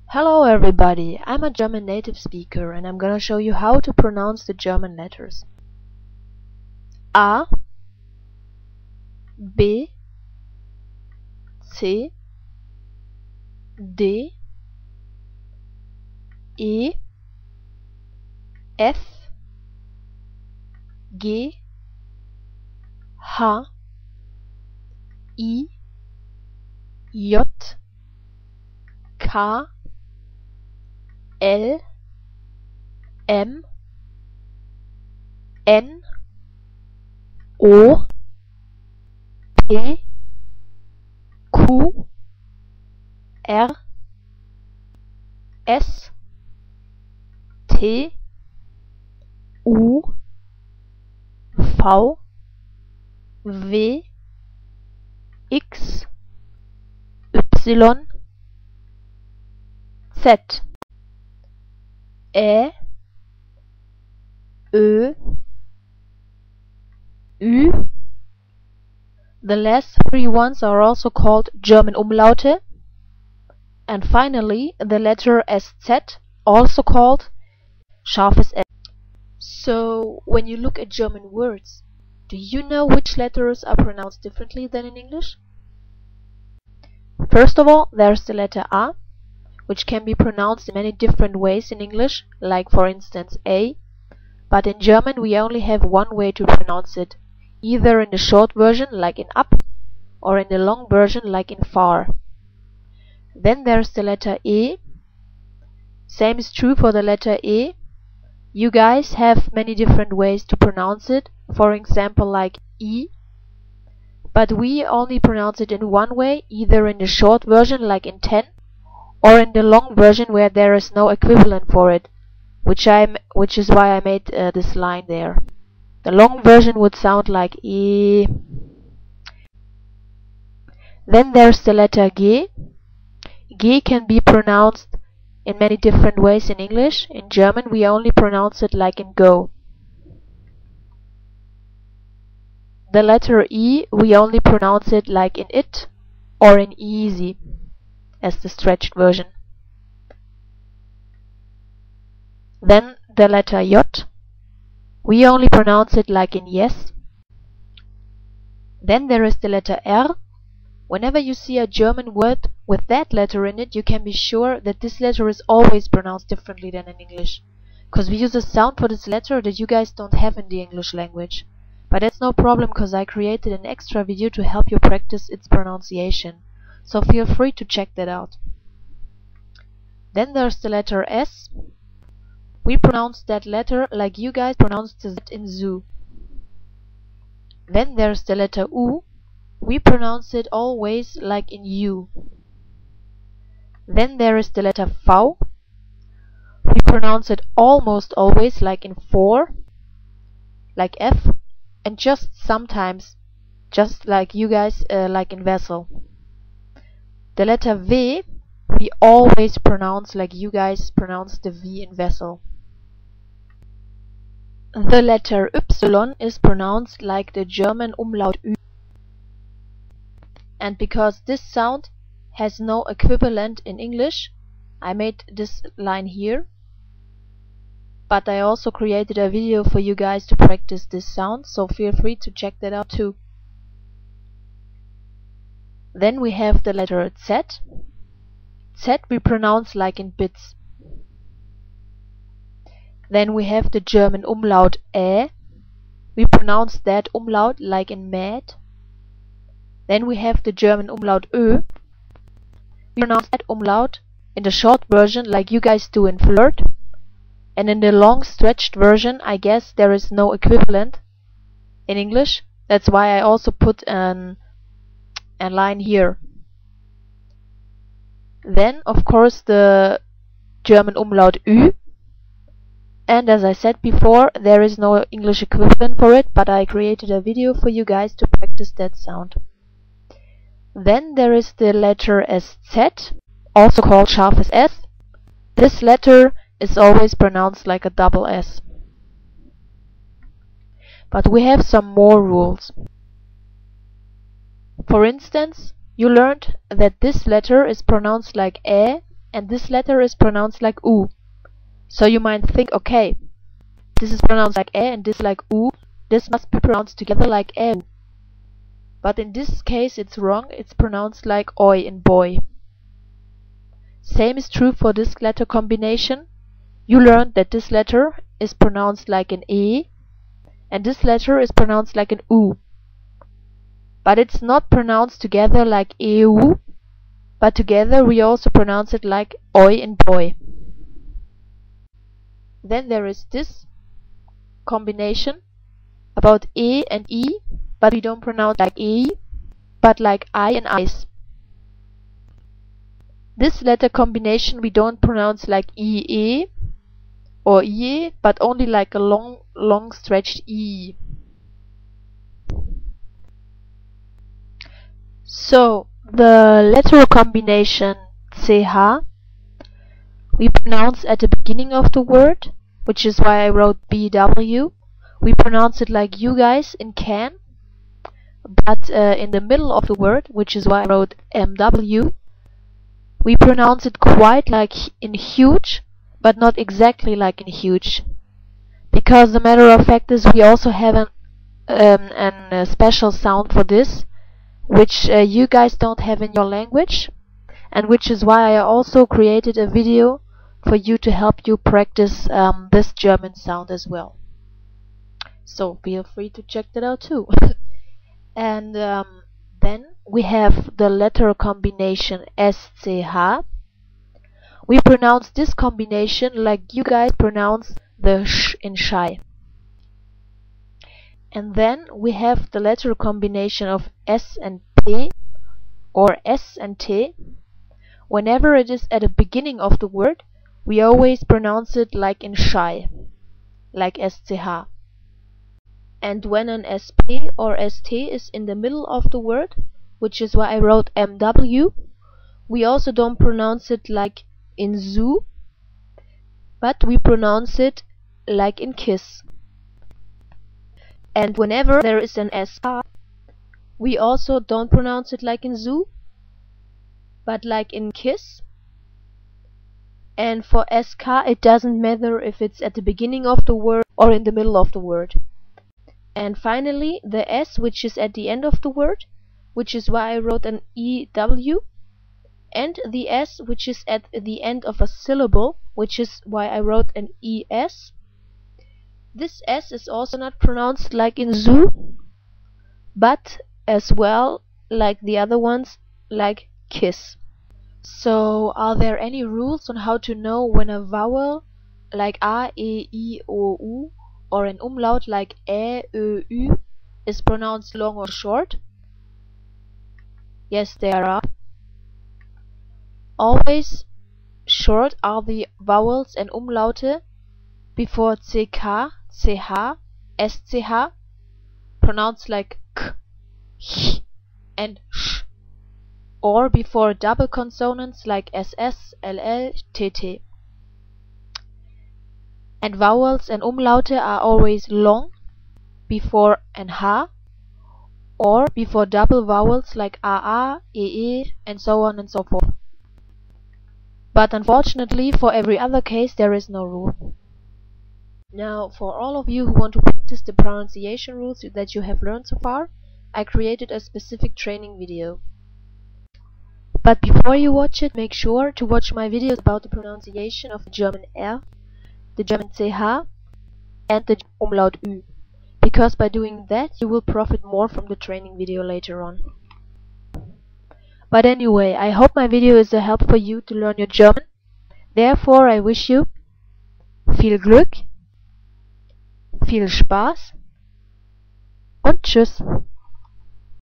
Hello everybody, I'm a German native speaker and I'm gonna show you how to pronounce the German letters. A, B, C, D, E, F, G, H, I, J, K, L, M, N, O, P, Q, R, S, T, U, V, W, X, Y, Z, Ä, Ö, Ü. The last three ones are also called German Umlaute. And finally, the letter SZ, also called scharfes S. So, when you look at German words, do you know which letters are pronounced differently than in English? First of all, there's the letter A, which can be pronounced in many different ways in English, like for instance A, but in German we only have one way to pronounce it, either in the short version like in up, or in the long version like in far. Then there's the letter E. Same is true for the letter E. You guys have many different ways to pronounce it, for example like E, but we only pronounce it in one way, either in the short version like in 10, or in the long version where there is no equivalent for it, which is why I made this line there. The long version would sound like E. Then there's the letter G. G can be pronounced in many different ways in English. In German we only pronounce it like in go. The letter E, we only pronounce it like in it or in easy as the stretched version. Then the letter J, we only pronounce it like in yes. Then there is the letter R. Whenever you see a German word with that letter in it, you can be sure that this letter is always pronounced differently than in English, because we use a sound for this letter that you guys don't have in the English language. But that's no problem, because I created an extra video to help you practice its pronunciation, so feel free to check that out. Then there's the letter S. We pronounce that letter like you guys pronounce the Z in zoo. Then there's the letter U. We pronounce it always like in you. Then there is the letter V. We pronounce it almost always like in for, like F, and just sometimes, just like you guys, like in vessel. The letter V, we always pronounce like you guys pronounce the V in vessel. The letter Y is pronounced like the German umlaut Ü. And because this sound has no equivalent in English, I made this line here. But I also created a video for you guys to practice this sound, so feel free to check that out too. Then we have the letter Z. Z we pronounce like in bits. Then we have the German umlaut Ä. We pronounce that umlaut like in mad. Then we have the German umlaut Ö. We pronounce that umlaut in the short version like you guys do in flirt. And in the long stretched version, I guess there is no equivalent in English. That's why I also put a line here. Then, of course, the German umlaut Ü. And as I said before, there is no English equivalent for it, but I created a video for you guys to practice that sound. Then there is the letter SZ, also called scharfes S. This letter is always pronounced like a double S. But we have some more rules. For instance, you learned that this letter is pronounced like Ä and this letter is pronounced like U. So you might think, okay, this is pronounced like and this like U, this must be pronounced together like E. But in this case it's wrong, it's pronounced like Oi in boy. Same is true for this letter combination. You learned that this letter is pronounced like an E, and this letter is pronounced like an U. But it's not pronounced together like EU, but together we also pronounce it like Oi in boy. Then there is this combination about E and E, but we don't pronounce like E, but like I and ice. This letter combination we don't pronounce like IE or IE, but only like a long stretched E. So the letter combination CH we pronounce at the beginning of the word, which is why I wrote BW. We pronounce it like you guys in can, but in the middle of the word, which is why I wrote MW, we pronounce it quite like in huge, but not exactly like in huge. Because the matter of fact is we also have a special sound for this, which you guys don't have in your language, and which is why I also created a video for you to help you practice this German sound as well. So feel free to check that out too. And then we have the letter combination SCH. We pronounce this combination like you guys pronounce the sh in shy. And then we have the letter combination of S and T, or S and T. Whenever it is at the beginning of the word, we always pronounce it like in shy, like SCH. And when an SP or ST is in the middle of the word, which is why I wrote MW, we also don't pronounce it like in zoo, but we pronounce it like in kiss. And whenever there is an SK, we also don't pronounce it like in zoo, but like in kiss. And for SK it doesn't matter if it's at the beginning of the word or in the middle of the word. And finally the S, which is at the end of the word, which is why I wrote an EW, and the S, which is at the end of a syllable, which is why I wrote an ES. This S is also not pronounced like in zoo, but as well like the other ones, like kiss. So are there any rules on how to know when a vowel like A, E, I, O, U or an umlaut like Ä, Ö, Ü is pronounced long or short? Yes, there are. Always short are the vowels and umlaute before CK, CH, SCH, pronounced like K, H and Sh, or before double consonants like SS, LL, TT. And vowels and umlaute are always long before an H, or before double vowels like AA, EE, and so on and so forth. But unfortunately, for every other case there is no rule. Now, for all of you who want to practice the pronunciation rules that you have learned so far, I created a specific training video. But before you watch it, make sure to watch my videos about the pronunciation of the German R, the German CH, and the umlaut Ü, because by doing that you will profit more from the training video later on. But anyway, I hope my video is a help for you to learn your German. Therefore, I wish you viel Glück, viel Spaß und tschüss.